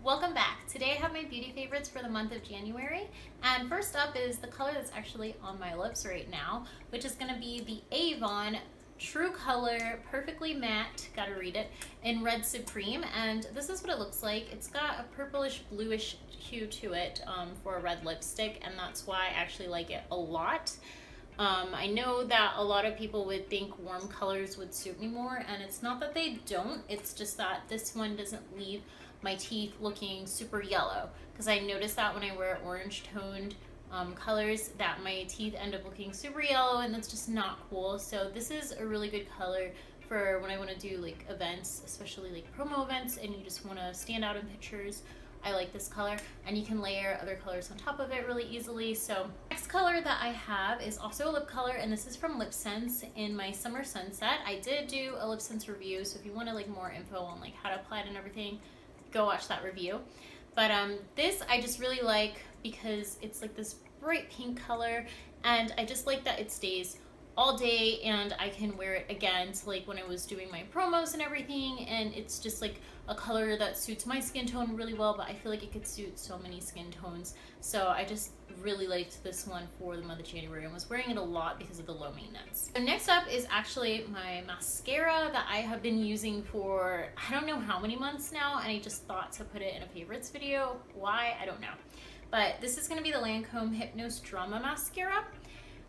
Welcome back. Today I have my beauty favorites for the month of January, and first up is the color that's actually on my lips right now, which is going to be the Avon True Color Perfectly Matte, gotta read it, in Red Supreme. And this is what it looks like. It's got a purplish bluish hue to it for a red lipstick, and that's why I actually like it a lot. I know that a lot of people would think warm colors would suit me more, and it's not that they don't, it's just that this one doesn't leave my teeth looking super yellow, because I noticed that when I wear orange toned colors that my teeth end up looking super yellow, and that's just not cool. So this is a really good color for when I want to do like events, especially like promo events, and you just want to stand out in pictures. I like this color, and you can layer other colors on top of it really easily. So next color that I have is also a lip color, and this is from LipSense in my Summer Sunset. I did do a LipSense review, so if you want to like more info on like how to apply it and everything, go watch that review. But this I just really like because it's like this bright pink color, and I just like that it stays all day and I can wear it again to like when I was doing my promos and everything, and it's just like a color that suits my skin tone really well, but I feel like it could suit so many skin tones. So I just really liked this one for the month of January and was wearing it a lot because of the low maintenance. So next up is actually my mascara that I have been using for I don't know how many months now, and I just thought to put it in a favorites video. Why? I don't know. But this is going to be the Lancome Hypnose Drama mascara.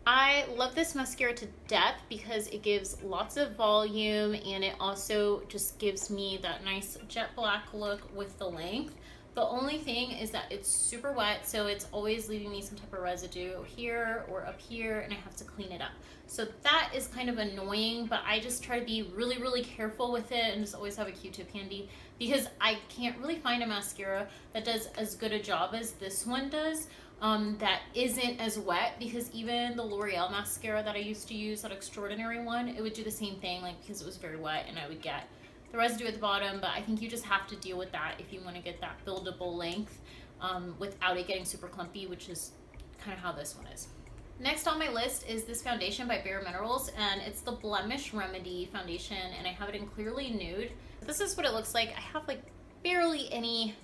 I love this mascara to death because it gives lots of volume, and it also just gives me that nice jet black look with the length. The only thing is that it's super wet, so it's always leaving me some type of residue here or up here, and I have to clean it up. So that is kind of annoying, but I just try to be really, really careful with it and just always have a Q-tip handy, because I can't really find a mascara that does as good a job as this one does. That isn't as wet, because even the L'Oreal mascara that I used to use, that Extraordinary one, it would do the same thing, like because it was very wet and I would get the residue at the bottom. But I think you just have to deal with that if you want to get that buildable length without it getting super clumpy, which is kind of how this one is. Next on my list is this foundation by BareMinerals, and it's the Blemish Remedy foundation, and I have it in Clearly Nude. This is what it looks like. I have like barely any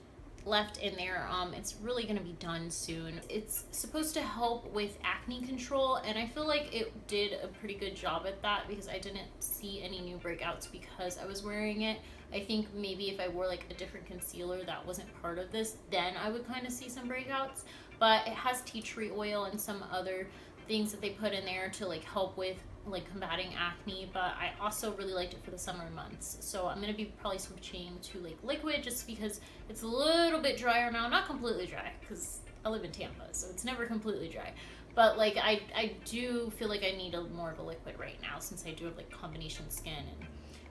left in there. It's really gonna be done soon. It's supposed to help with acne control, and I feel like it did a pretty good job at that because I didn't see any new breakouts because I was wearing it. I think maybe if I wore like a different concealer that wasn't part of this, then I would kind of see some breakouts. But it has tea tree oil and some other things that they put in there to like help with like combating acne, but I also really liked it for the summer months. So I'm gonna be probably switching to like liquid just because it's a little bit drier now. Not completely dry, because I live in Tampa, so it's never completely dry. But like I do feel like I need more of a liquid right now, since I do have like combination skin and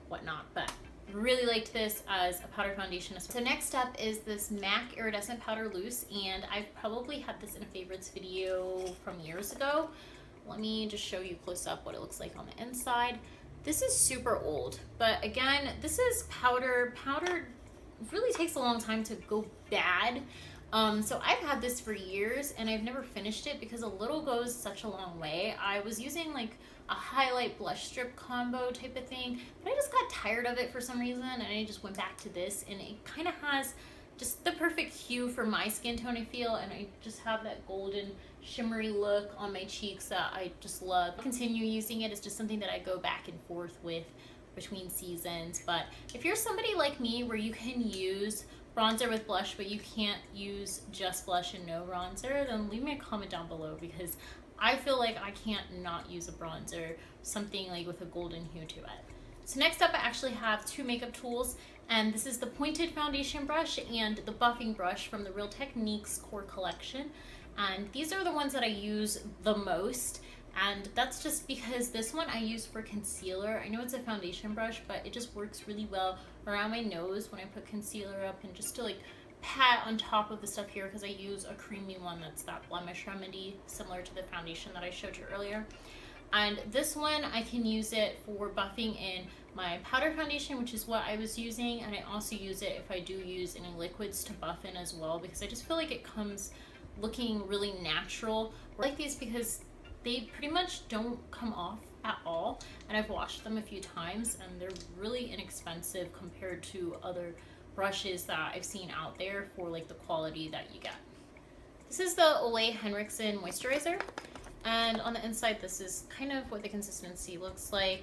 whatnot. But really liked this as a powder foundation. So next up is this MAC Iridescent Powder Loose, and I've probably had this in a favorites video from years ago. Let me just show you close up what it looks like on the inside. This is super old, but again, this is powder. Powder really takes a long time to go bad. So I've had this for years and I've never finished it because a little goes such a long way. I was using like a highlight blush strip combo type of thing, but I just got tired of it for some reason, and I just went back to this, and it kind of has just the perfect hue for my skin tone, I feel, and I just have that golden shimmery look on my cheeks that I just love. I'll continue using it. It's just something that I go back and forth with between seasons. But if you're somebody like me where you can use bronzer with blush but you can't use just blush and no bronzer, then leave me a comment down below, because I feel like I can't not use a bronzer, something like with a golden hue to it. So next up, I actually have two makeup tools, and this is the pointed foundation brush and the buffing brush from the Real Techniques core collection. And these are the ones that I use the most, and that's just because this one I use for concealer. I know it's a foundation brush, but it just works really well around my nose when I put concealer up, and just to like pat on top of the stuff here, because I use a creamy one that's that Blemish Remedy, similar to the foundation that I showed you earlier. And this one, I can use it for buffing in my powder foundation, which is what I was using, and I also use it if I do use any liquids to buff in as well, because I just feel like it comes looking really natural. I like these because they pretty much don't come off at all, and I've washed them a few times, and they're really inexpensive compared to other brushes that I've seen out there for like the quality that you get. This is the Ole Henriksen Moisturizer, and on the inside this is kind of what the consistency looks like.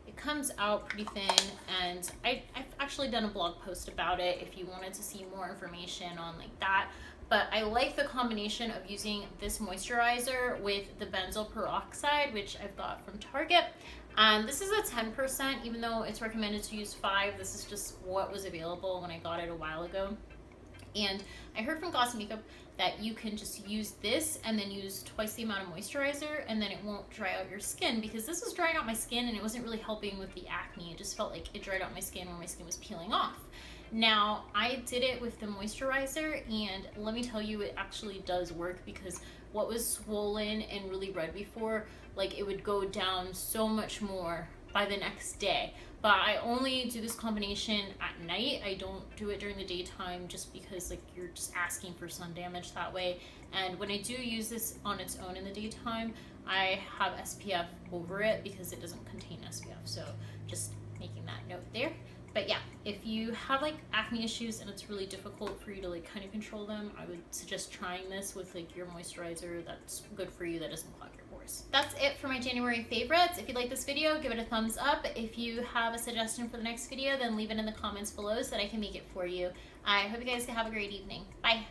It comes out pretty thin, and I've actually done a blog post about it if you wanted to see more information on like that. But I like the combination of using this moisturizer with the benzoyl peroxide, which I've got from Target. And this is a 10%, even though it's recommended to use 5. This is just what was available when I got it a while ago. And I heard from Glossy Makeup that you can just use this and then use twice the amount of moisturizer, and then it won't dry out your skin, because this was drying out my skin and it wasn't really helping with the acne. It just felt like it dried out my skin when my skin was peeling off. Now, I did it with the moisturizer, and let me tell you, it actually does work, because what was swollen and really red before, like, it would go down so much more by the next day. But I only do this combination at night. I don't do it during the daytime, just because like you're just asking for sun damage that way. And when I do use this on its own in the daytime, I have SPF over it because it doesn't contain SPF. So just making that note there. But yeah, if you have like acne issues and it's really difficult for you to like kind of control them, I would suggest trying this with like your moisturizer that's good for you, that doesn't clog your pores. That's it for my January favorites. If you like this video, give it a thumbs up. If you have a suggestion for the next video, then leave it in the comments below so that I can make it for you. I hope you guys have a great evening. Bye.